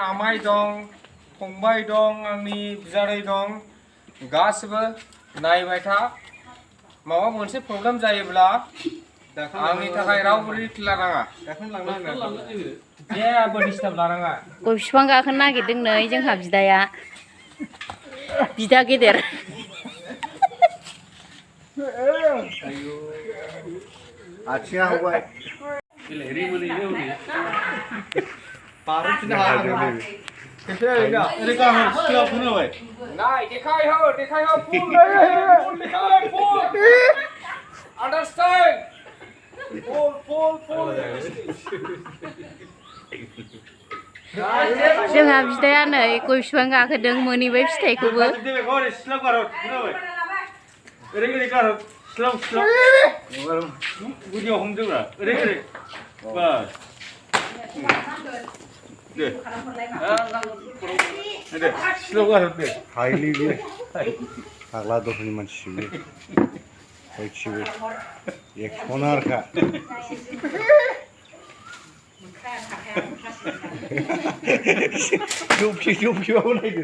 आमाइ दं, फंबाय दं, आंनि बिजादै दं, गासिबो नायबाय था। माबा मोनसे प्रब्लेम जायोब्ला आंनि थाखाय रावबो रिस्क लानाङा। जेबो डिस्टार्ब लानाङा। गय बिफां गाखोनो नागिरदों नै जोंहा बिदाया। बिदा गेदेर। आथिङा हबाय। नाय देखाय हो फुल देखाय फुल आन्डारस्टेन्ड फुल जोंहा बिदाया नै गय बिफां गाखोदों मोनहैबाय फिथाइखौबो। हायलि बे फाग्ला दफानि मानसिबो बयथिबो एक्सनारखा जबखिबाबो नायदो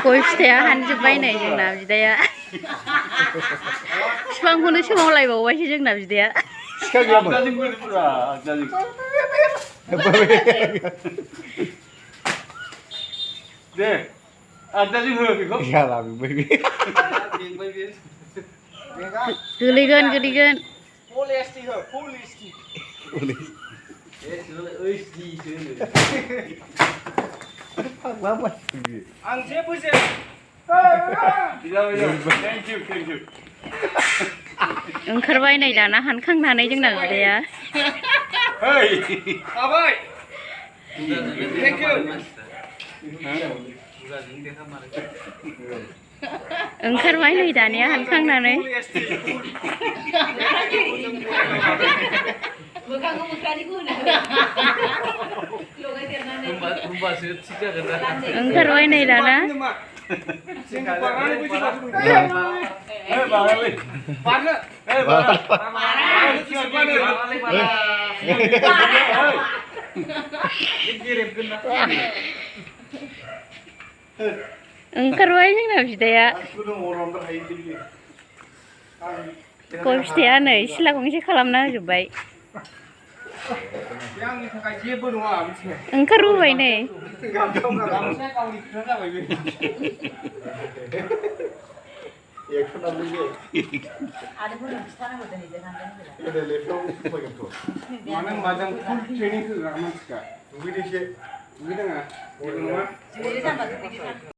गय फिथाइया हानजोब्बाय नै जोंना बिदाया। बिफांखौनो सोमावलायबावबायसो जोंना बिदाया। सिखा गैयामोन दे आगदाजों हो बेखौ जाला बेंबाय बे गोलैगोन फुल एसटि हो फुल एसटि फाग्ला मानसि आं जेबो थेंक इउ ओंखारबाय नै दाना हानखांनानै जोंना बिदाया। आबाय थेंक इउ ओंखारबाय नै दानिया हानखांनानै। ओंखारबाय नै दाना। ओंखारबाय जोंना बिदाया। गय फिथाइया नै सिला गंसे खालामना होजोब्बाय। आंनि थाखाय जेबो नङा ओंखारबोबाय नै। मानो होनबा जों फुल ट्रेनिं होग्रा मानसिखा दुगैदोंसो दुगैदों